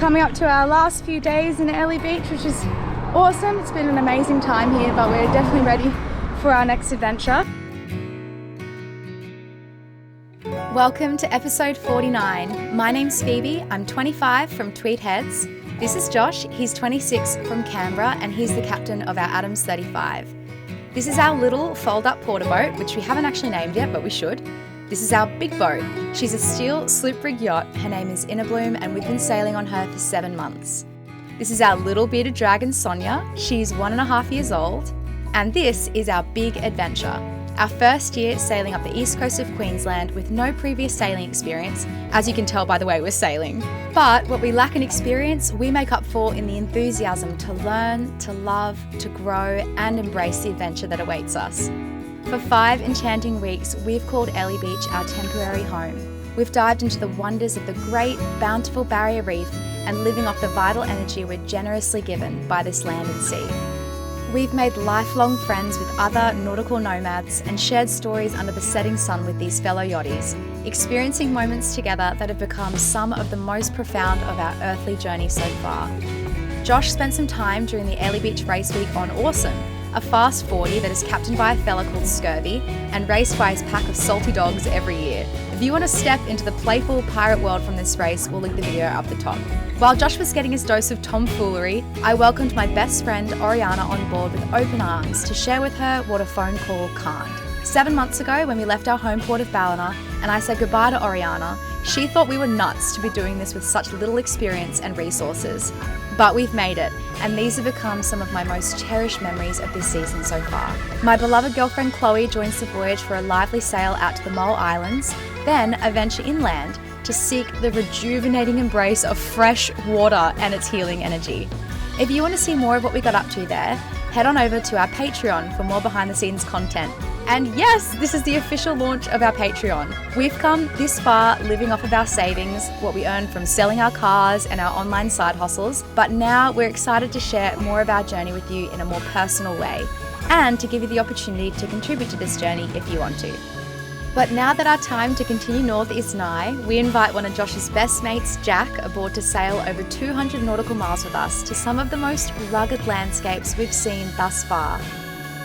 coming up to our last few days in Airlie Beach, which is awesome. It's been an amazing time here, but we're definitely ready for our next adventure. Welcome to episode 49. My name's Phoebe, I'm 25 from Tweed Heads. This is Josh, he's 26 from Canberra, and he's the captain of our Adams 35. This is our little fold-up porter boat, which we haven't actually named yet, but we should. This is our big boat. She's a steel sloop rig yacht. Her name is Inner Bloom, and we've been sailing on her for 7 months. This is our little bearded dragon, Sonia. She's 1.5 years old. And this is our big adventure. Our first year sailing up the east coast of Queensland with no previous sailing experience, as you can tell by the way we're sailing. But what we lack in experience, we make up for in the enthusiasm to learn, to love, to grow, and embrace the adventure that awaits us. For 5 enchanting weeks, we've called Airlie Beach our temporary home. We've dived into the wonders of the great, bountiful barrier reef and living off the vital energy we're generously given by this land and sea. We've made lifelong friends with other nautical nomads and shared stories under the setting sun with these fellow yachties, experiencing moments together that have become some of the most profound of our earthly journey so far. Josh spent some time during the Airlie Beach race week on Awesome, a fast 40 that is captained by a fella called Scurvy and raced by his pack of salty dogs every year. If you want to step into the playful pirate world from this race, we'll link the video up the top. While Josh was getting his dose of tomfoolery, I welcomed my best friend Oriana on board with open arms to share with her what a phone call can't. 7 months ago, when we left our home port of Ballina and I said goodbye to Oriana, she thought we were nuts to be doing this with such little experience and resources. But we've made it, and these have become some of my most cherished memories of this season so far. My beloved girlfriend Chloe joins the voyage for a lively sail out to the Mull Islands, then a venture inland to seek the rejuvenating embrace of fresh water and its healing energy. If you want to see more of what we got up to there, head on over to our Patreon for more behind the scenes content. And yes, this is the official launch of our Patreon. We've come this far living off of our savings, what we earned from selling our cars and our online side hustles, but now we're excited to share more of our journey with you in a more personal way and to give you the opportunity to contribute to this journey if you want to. But now that our time to continue north is nigh, we invite one of Josh's best mates, Jack, aboard to sail over 200 nautical miles with us to some of the most rugged landscapes we've seen thus far.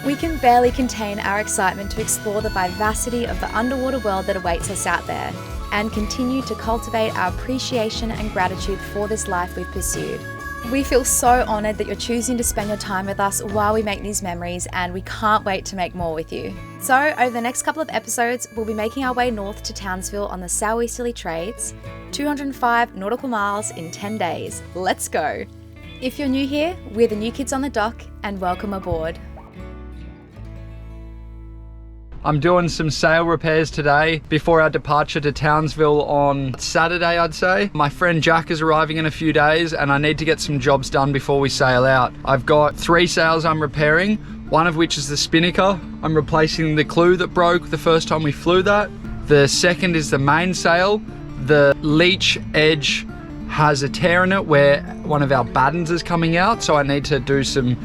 We can barely contain our excitement to explore the vivacity of the underwater world that awaits us out there and continue to cultivate our appreciation and gratitude for this life we've pursued. We feel so honoured that you're choosing to spend your time with us while we make these memories, and we can't wait to make more with you. So over the next couple of episodes, we'll be making our way north to Townsville on the southeasterly trades, 205 nautical miles in 10 days. Let's go! If you're new here, we're the new kids on the dock, and welcome aboard. I'm doing some sail repairs today before our departure to Townsville on Saturday, I'd say. My friend Jack is arriving in a few days and I need to get some jobs done before we sail out. I've got 3 sails I'm repairing, one of which is the spinnaker. I'm replacing the clew that broke the first time we flew that. The second is the mainsail. The leech edge has a tear in it where one of our battens is coming out, so I need to do some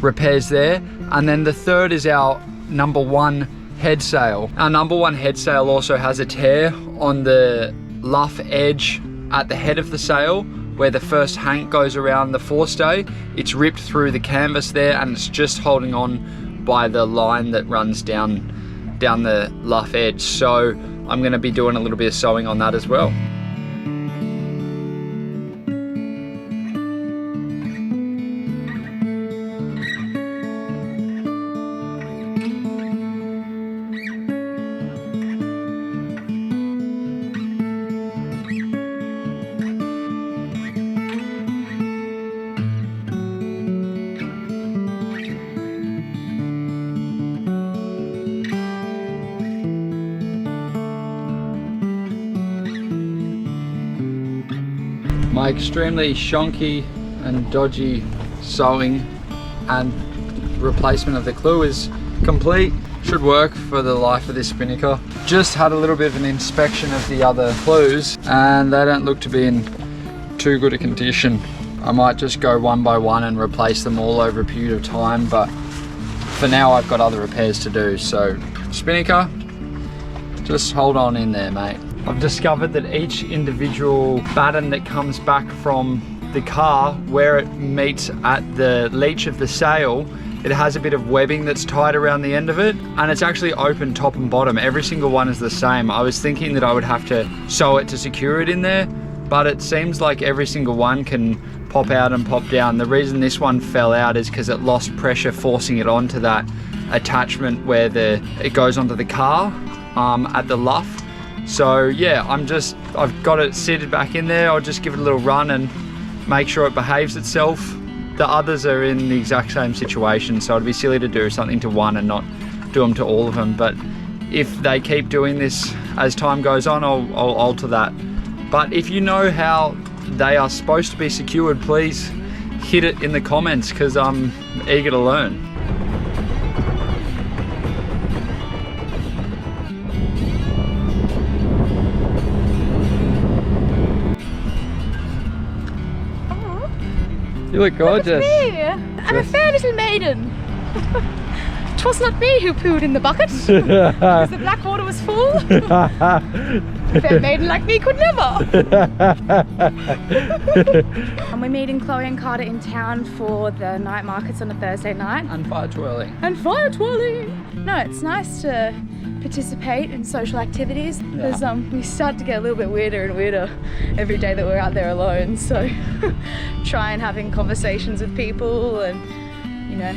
repairs there. And then the third is our number 1 head sail. Our number 1 head sail also has a tear on the luff edge at the head of the sail where the first hank goes around the forestay. It's ripped through the canvas there and it's just holding on by the line that runs down the luff edge. So I'm going to be doing a little bit of sewing on that as well. My extremely shonky and dodgy sewing and replacement of the clew is complete. Should work for the life of this spinnaker. Just had a little bit of an inspection of the other clews and they don't look to be in too good a condition. I might just go one by one and replace them all over a period of time, but for now I've got other repairs to do. So spinnaker, just hold on in there, mate. I've discovered that each individual batten that comes back from the car, where it meets at the leech of the sail, it has a bit of webbing that's tied around the end of it, and it's actually open top and bottom. Every single one is the same. I was thinking that I would have to sew it to secure it in there, but it seems like every single one can pop out and pop down. The reason this one fell out is because it lost pressure forcing it onto that attachment where it goes onto the car at the luff. So yeah, I've got it seated back in there. I'll just give it a little run and make sure it behaves itself. The others are in the exact same situation, so it'd be silly to do something to one and not do them to all of them. But if they keep doing this as time goes on, I'll alter that. But if you know how they are supposed to be secured, please hit it in the comments, because I'm eager to learn. You look gorgeous. Look at me. I'm a fair little maiden. 'Twas not me who pooed in the bucket, because the black water was full. A fair maiden like me could never. And we're meeting Chloe and Carter in town for the night markets on a Thursday night. And fire twirling. And fire twirling. No, it's nice to participate in social activities, because we start to get a little bit weirder and weirder every day that we're out there alone. So try and having conversations with people and, you know,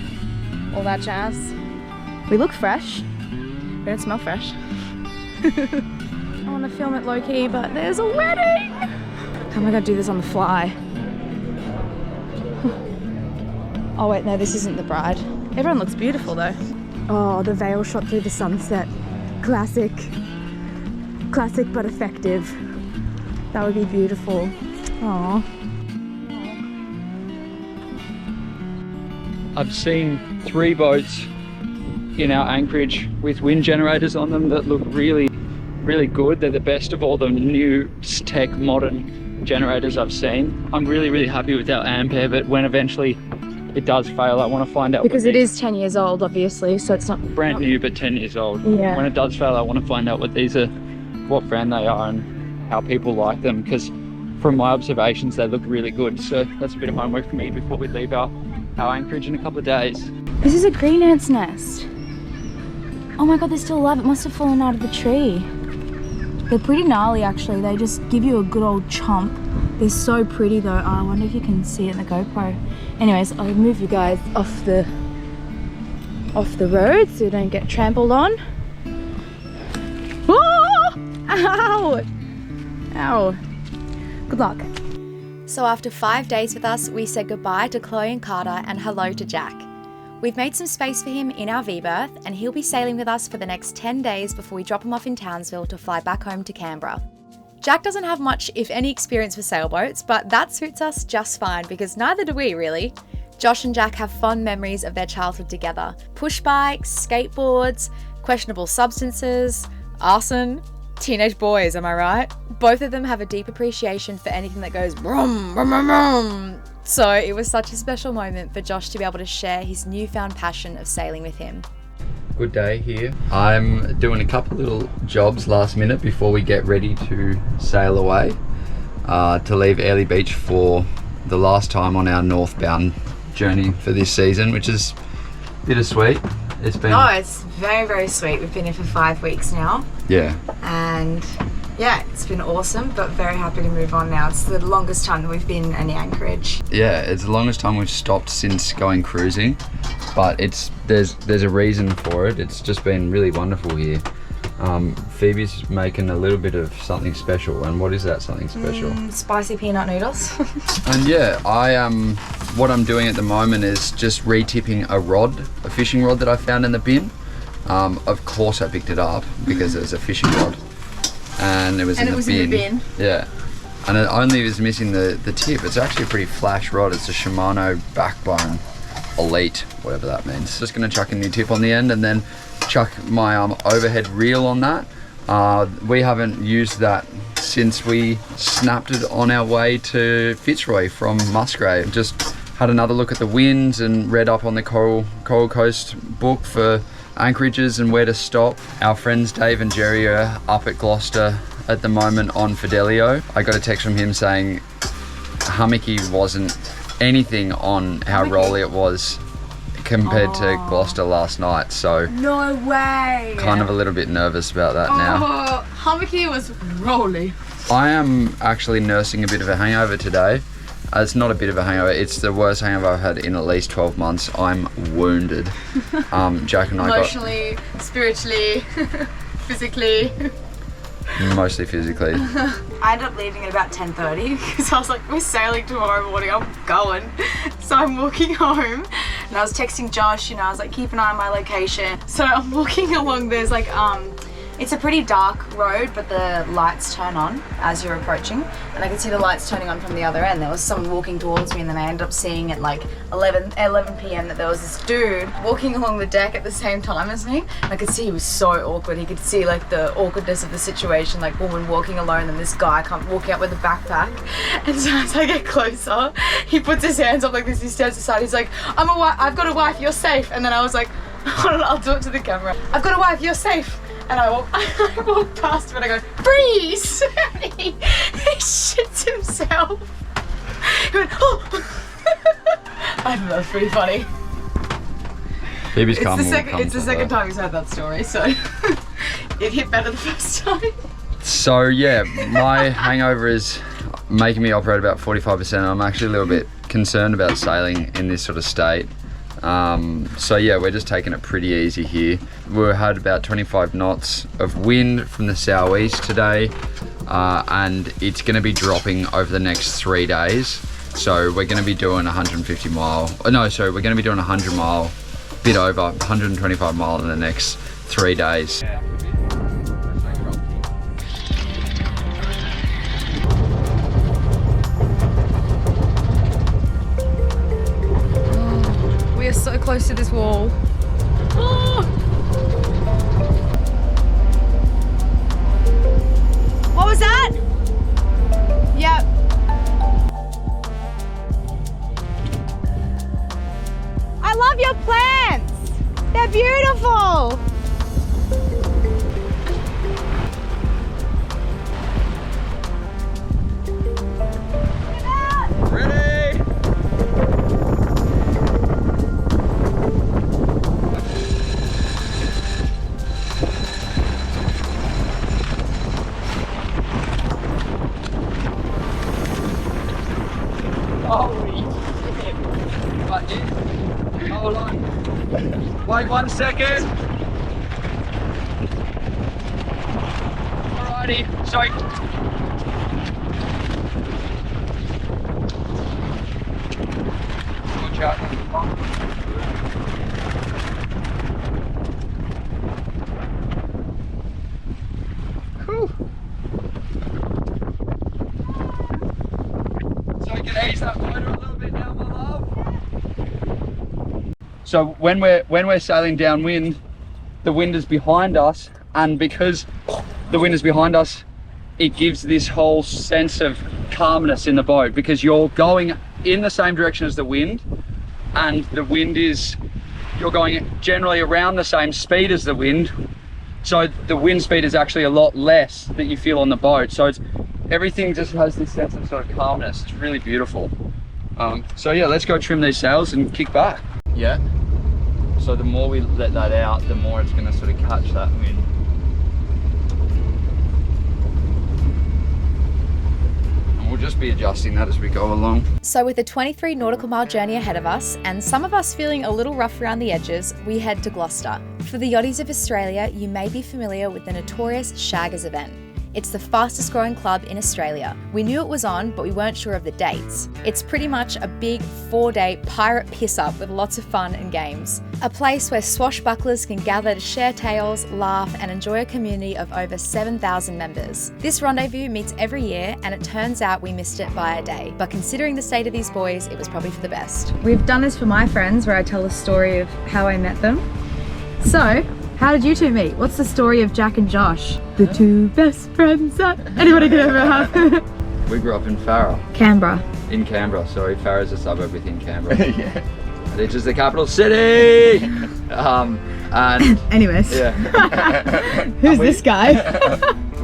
all that jazz. We look fresh. We don't smell fresh. I want to film it low-key, but there's a wedding! How am I going to do this on the fly? Oh wait, no, this isn't the bride. Everyone looks beautiful though. Oh, the veil shot through the sunset. Classic. Classic but effective. That would be beautiful. Aww. I've seen 3 boats in our anchorage with wind generators on them that look really, really good. They're the best of all the new tech modern generators I've seen. I'm really, really happy with our Ampere, but when eventually it does fail, I want to find out. Because it is 10 years old, obviously, so it's not brand new, but 10 years old. Yeah. When it does fail, I want to find out what these are, what brand they are, and how people like them, because from my observations, they look really good. So that's a bit of homework for me before we leave our anchorage in a couple of days. This is a green ant's nest. Oh my god, they're still alive. It must have fallen out of the tree. They're pretty gnarly actually. They just give you a good old chomp. They're so pretty though. Oh, I wonder if you can see it in the GoPro. Anyways, I'll move you guys off the road so you don't get trampled on. Oh! Ow! Ow. Good luck. So after 5 days with us, we said goodbye to Chloe and Carter and hello to Jack. We've made some space for him in our V-berth, and he'll be sailing with us for the next 10 days before we drop him off in Townsville to fly back home to Canberra. Jack doesn't have much, if any, experience with sailboats, but that suits us just fine because neither do we really. Josh and Jack have fond memories of their childhood together. Push bikes, skateboards, questionable substances, arson, teenage boys, am I right? Both of them have a deep appreciation for anything that goes brum, brum, brum, brum. So it was such a special moment for Josh to be able to share his newfound passion of sailing with him. Good day here. I'm doing a couple little jobs last minute before we get ready to sail away to leave Airlie Beach for the last time on our northbound journey for this season, which is bittersweet. It's been... Oh, it's very, very sweet. We've been here for 5 weeks now. Yeah. And yeah, it's been awesome, but very happy to move on now. It's the longest time that we've been in the anchorage. Yeah, it's the longest time we've stopped since going cruising, but there's a reason for it. It's just been really wonderful here. Phoebe's making a little bit of something special, and what is that something special? Spicy peanut noodles. And yeah, what I'm doing at the moment is just re-tipping a fishing rod that I found in the bin. Of course I picked it up because it was a fishing rod. And it was in the bin. Yeah. And it only was missing the tip. It's actually a pretty flash rod. It's a Shimano Backbone Elite, whatever that means. Just gonna chuck a new tip on the end and then chuck my overhead reel on that. We haven't used that since we snapped it on our way to Fitzroy from Musgrave. Just had another look at the winds and read up on the Coral Coast book for anchorages and where to stop. Our friends Dave and Jerry are up at Gloucester at the moment on Fidelio. I got a text from him saying, hummocky wasn't anything on how rolly it was compared to Gloucester last night, so No way! kind of a little bit nervous about that now. Hummocky was rolly. I am actually nursing a bit of a hangover today. It's not a bit of a hangover, it's the worst hangover I've had in at least 12 months. I'm wounded. Jack and I Emotionally, spiritually, physically. mostly physically. I ended up leaving at about 10:30 because I was like, we're sailing tomorrow morning, I'm going. So I'm walking home and I was texting Josh, I was like, keep an eye on my location. So I'm walking along, there's like, it's a pretty dark road, but the lights turn on as you're approaching. And I could see the lights turning on from the other end. There was someone walking towards me, and then I ended up seeing at like 11 p.m. that there was this dude walking along the deck at the same time as me. And I could see he was so awkward. He could see like the awkwardness of the situation, like woman walking alone and this guy walking up with a backpack. And so as I get closer, he puts his hands up like this, he steps aside, he's like, I've got a wife, you're safe. And then I was like, I'll do it to the camera. I've got a wife, you're safe. And I walk past him and I go, freeze! And he shits himself. He went, oh! I thought that was pretty funny. Baby's It's the second time he's heard that story, so it hit better the first time. So yeah, my hangover is making me operate about 45%. I'm actually a little bit concerned about sailing in this sort of state. So yeah, we're just taking it pretty easy here. We had about 25 knots of wind from the southeast today, and it's going to be dropping over the next 3 days. So we're going to be doing 150 mile, we're going to be doing 100 mile, bit over 125 mile in the next 3 days. We are so close to this wall. Oh. What was that? Yep. I love your plants. They're beautiful. Ready? Holy shit. Right, yeah. Hold on. Wait 1 second. Alrighty, sorry. Watch out. Whew. So we can ease that motor a little bit now, my love. So when we're sailing downwind, the wind is behind us, and because the wind is behind us, it gives this whole sense of calmness in the boat, because you're going in the same direction as the wind, and the wind you're going generally around the same speed as the wind. So the wind speed is actually a lot less that you feel on the boat. So everything just has this sense of sort of calmness. It's really beautiful. So yeah, let's go trim these sails and kick back. Yeah. So the more we let that out, the more it's going to sort of catch that wind. And we'll just be adjusting that as we go along. So with a 23 nautical mile journey ahead of us, and some of us feeling a little rough around the edges, we head to Gloucester. For the Yachties of Australia, you may be familiar with the notorious Shaggers event. It's the fastest growing club in Australia. We knew it was on, but we weren't sure of the dates. It's pretty much a big 4-day pirate piss-up with lots of fun and games. A place where swashbucklers can gather to share tales, laugh, and enjoy a community of over 7,000 members. This rendezvous meets every year, and it turns out we missed it by a day. But considering the state of these boys, it was probably for the best. We've done this for my friends, where I tell the story of how I met them. So, how did you two meet? What's the story of Jack and Josh? The two best friends that anybody could ever have. We grew up in Farrer. Canberra. In Canberra, sorry. Farrer's a suburb within Canberra. Yeah. Which is the capital city! And anyways. Yeah. Who's this guy?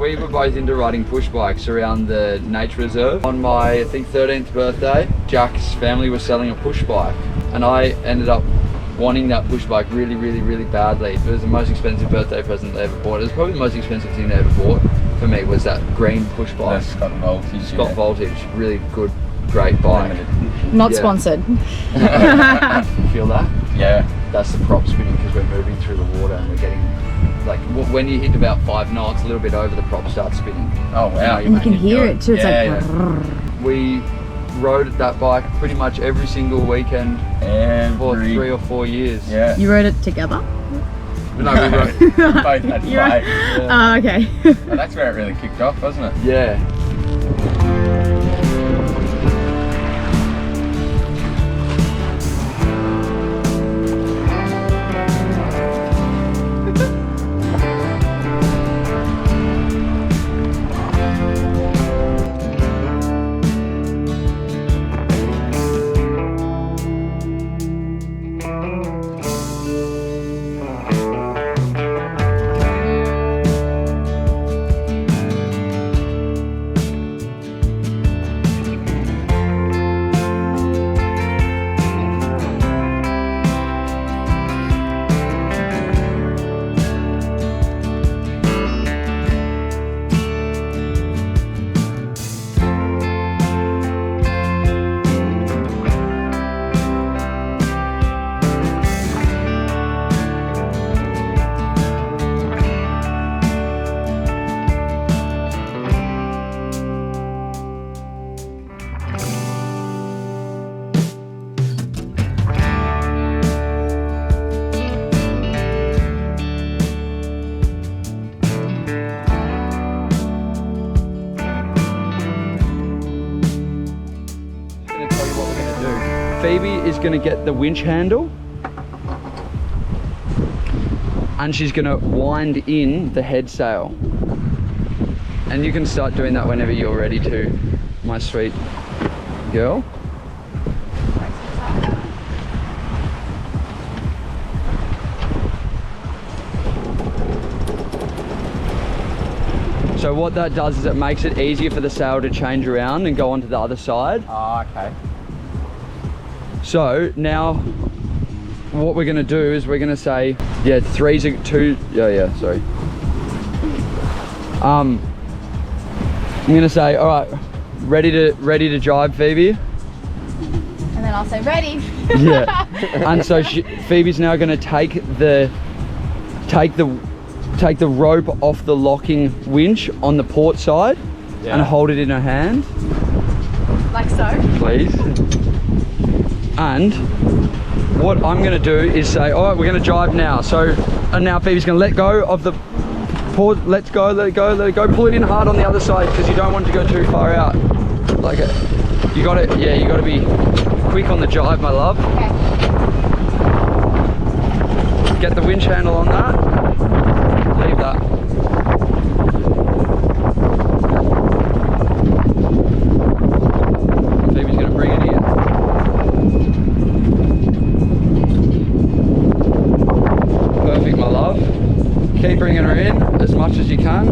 we were both into riding push bikes around the nature reserve. On my, I think, 13th birthday, Jack's family was selling a push bike, and I ended up wanting that push bike really, really, really badly. It was the most expensive birthday present they ever bought. It was probably the most expensive thing they ever bought for me, was that green push bike. Scott Voltage. Scott Voltage, really good, great bike. Not Yeah. sponsored. Feel that? Yeah. That's the prop spinning, because we're moving through the water and we're getting, like, when you hit about 5 knots, a little bit over, the prop starts spinning. Oh wow. And you can hear it too. It's Yeah, like. yeah. We rode that bike pretty much every single weekend for 3 or 4 years. Yeah. You rode it together? No, we rode. Both had bikes. Oh, okay. Well, that's where it really kicked off, wasn't it? Yeah. Phoebe is going to get the winch handle and she's going to wind in the head sail. And you can start doing that whenever you're ready to, my sweet girl. So what that does is it makes it easier for the sail to change around and go onto the other side. Oh, okay. So now what we're gonna do is we're gonna say, yeah, 3's a 2, yeah, sorry. I'm gonna say, all right, ready to jibe, Phoebe? And then I'll say, ready. Yeah. And so Phoebe's now gonna take the rope off the locking winch on the port side and hold it in her hand. Like so. Please. And what I'm going to do is say, all right, we're going to jibe now. So, and now Phoebe's going to let go of the port. Let it go. Pull it in hard on the other side because you don't want it to go too far out. Like it. You got it. Yeah, you got to be quick on the jibe, my love. Okay. Get the winch handle on that. Leave that. Phoebe's going to bring it in. Perfect, my love. Keep bringing her in as much as you can.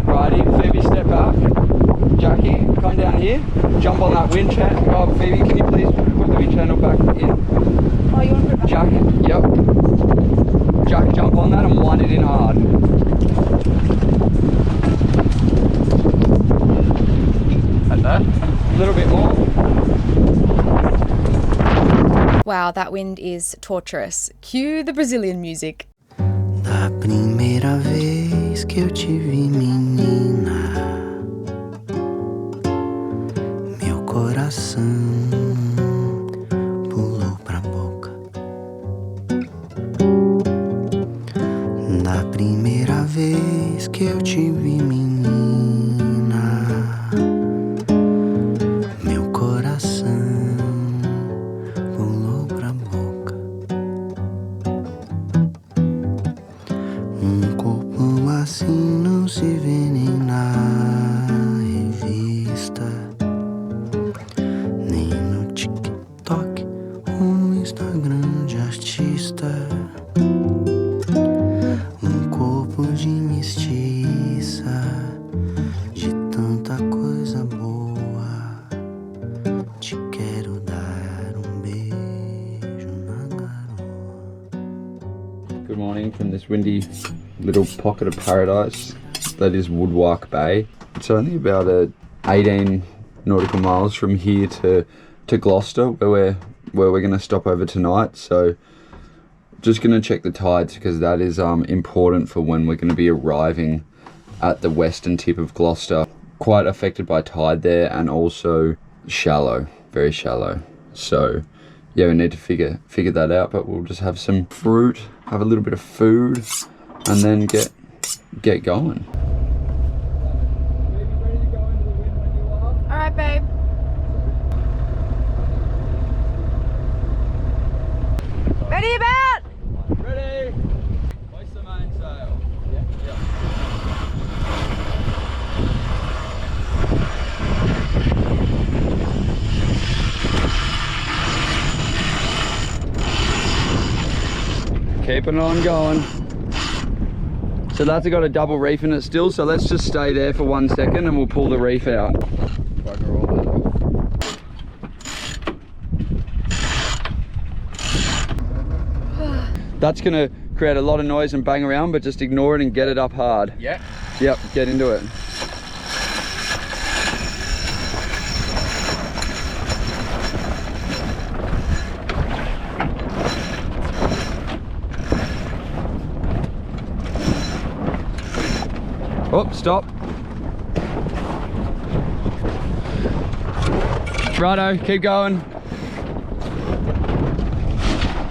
Righty, Phoebe, step back. Jackie, come down here. Jump on that winch handle. Oh, Phoebe, can you please put the winch handle back in? Oh, you want to put it back? Jack, yep. Jack, jump on that and wind it in hard. Like that. A little bit more. Wow, that wind is torturous. Cue the Brazilian music. Da primeira vez que eu te vi, menina, meu coração pulou pra boca. Da primeira vez que eu te vi, menina, meu coração pulou pra boca. Corpo assim não se vê nem na revista, nem no TikTok. in this windy little pocket of paradise that is Woodwark Bay. It's only about 18 nautical miles from here to Gloucester, where we're going to stop over tonight. So just going to check the tides, because that is important for when we're going to be arriving at the western tip of Gloucester. Quite affected by tide there, and also shallow, very shallow. So yeah, we need to figure that out, but we'll just have some fruit, have a little bit of food, and then get going. All right, babe. Ready about? Ready? Hoist the mainsail. Yeah. Keeping on going. So that's got a double reef in it still, so let's just stay there for 1 second and we'll pull the reef out. Bugger all that off. That's gonna create a lot of noise and bang around, but just ignore it and get it up hard. Yeah. Yep, get into it. Oh, stop. Righto, keep going.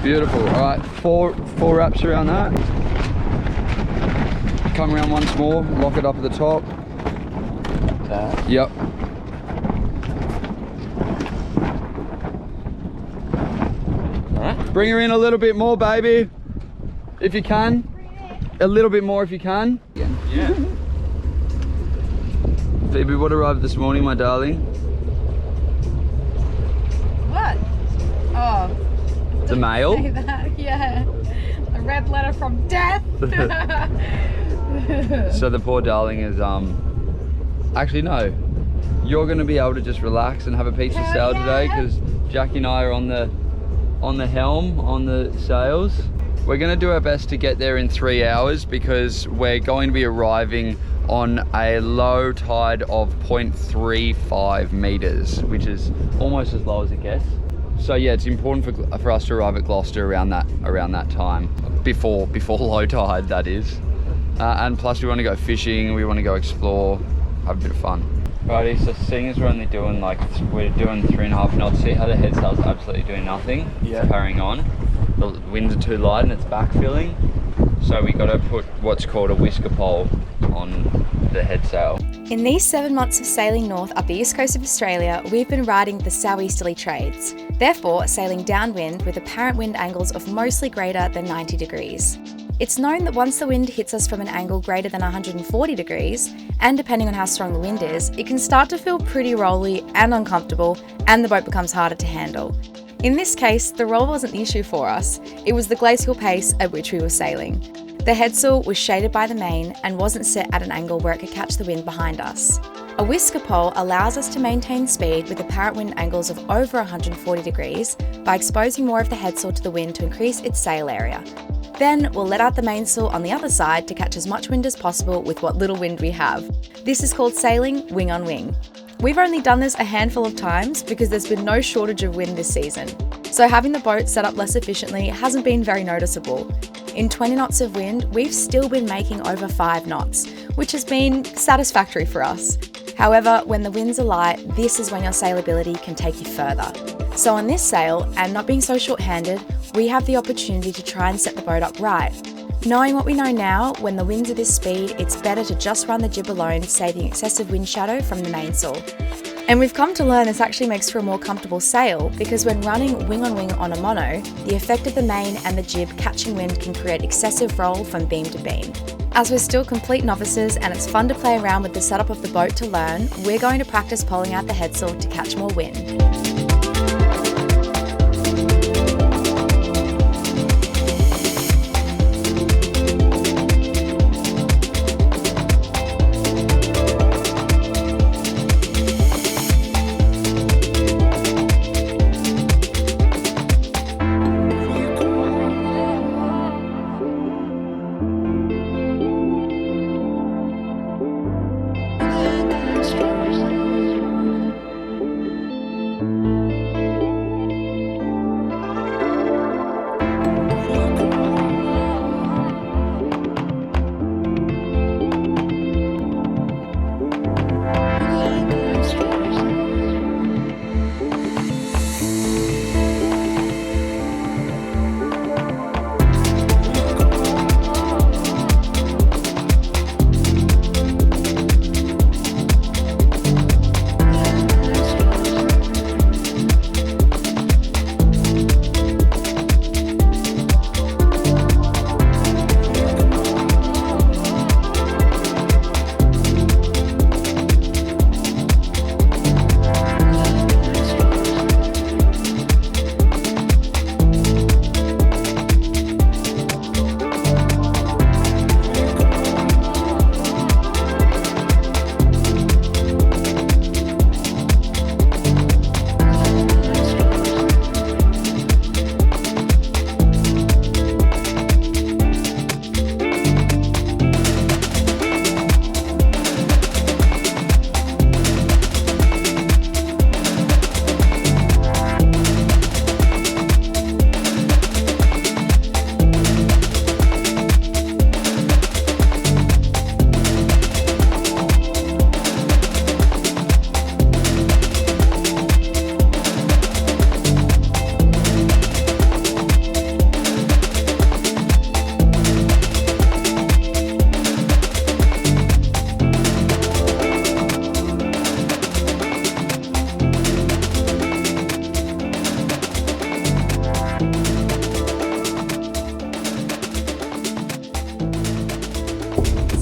Beautiful. All right, four wraps around that. Come around once more, lock it up at the top. Yep. All right. Bring her in a little bit more, baby, if you can. A little bit more if you can. Yeah. Phoebe, what arrived this morning, my darling? What? Oh. The mail? Say that, yeah. A red letter from death. So the poor darling is actually no. You're gonna be able to just relax and have a piece of sail today, because Jackie and I are on the helm, on the sails. We're gonna do our best to get there in 3 hours, because we're going to be arriving on a low tide of 0.35 meters, which is almost as low as it gets. So yeah, it's important for us to arrive at Gloucester around that time, before low tide, that is. And plus we want to go fishing, we want to go explore, have a bit of fun. Righty, so seeing as we're only doing we're doing 3.5 knots, see how the head sail's absolutely doing nothing? Yeah. It's carrying on. The winds are too light and it's backfilling. So we got to put what's called a whisker pole on the head sail. In these 7 months of sailing north up the east coast of Australia, we've been riding the southeasterly trades, therefore sailing downwind with apparent wind angles of mostly greater than 90 degrees. It's known that once the wind hits us from an angle greater than 140 degrees, and depending on how strong the wind is, it can start to feel pretty rolly and uncomfortable, and the boat becomes harder to handle. In this case, the roll wasn't the issue for us, it was the glacial pace at which we were sailing. The headsail was shaded by the main and wasn't set at an angle where it could catch the wind behind us. A whisker pole allows us to maintain speed with apparent wind angles of over 140 degrees by exposing more of the headsail to the wind to increase its sail area. Then we'll let out the mainsail on the other side to catch as much wind as possible with what little wind we have. This is called sailing wing on wing. We've only done this a handful of times because there's been no shortage of wind this season, so having the boat set up less efficiently hasn't been very noticeable. In 20 knots of wind, we've still been making over 5 knots, which has been satisfactory for us. However, when the winds are light, this is when your sailability can take you further. So on this sail, and not being so short-handed, we have the opportunity to try and set the boat up right. Knowing what we know now, when the winds are this speed, it's better to just run the jib alone, saving excessive wind shadow from the mainsail. And we've come to learn this actually makes for a more comfortable sail, because when running wing on a mono, the effect of the main and the jib catching wind can create excessive roll from beam to beam. As we're still complete novices and it's fun to play around with the setup of the boat to learn, we're going to practice poling out the headsail to catch more wind.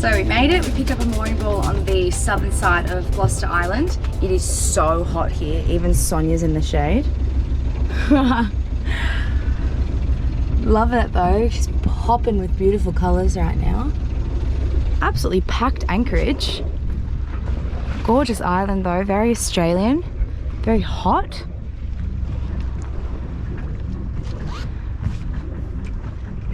So we made it. We picked up a mooring ball on the southern side of Gloucester Island. It is so hot here. Even Sonia's in the shade. Love it though. She's popping with beautiful colours right now. Absolutely packed anchorage. Gorgeous island though. Very Australian. Very hot.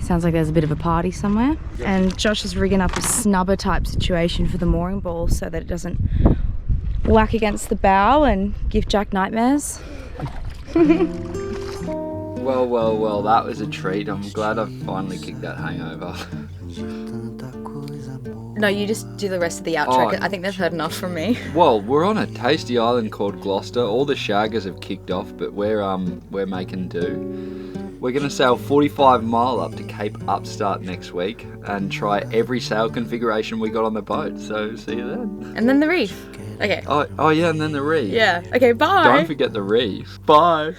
Sounds like there's a bit of a party somewhere. And Josh is rigging up a snubber type situation for the mooring ball so that it doesn't whack against the bow and give Jack nightmares. Well, that was a treat. I'm glad I've finally kicked that hangover. No, you just do the rest of the outro. I think they've heard enough from me. Well, we're on a tasty island called Gloucester. All the shaggers have kicked off, but we're making do. We're going to sail 45 mile up to Cape Upstart next week and try every sail configuration we got on the boat. So see you then. And then the reef. Okay. Oh yeah, and then the reef. Yeah. Okay, bye. Don't forget the reef. Bye.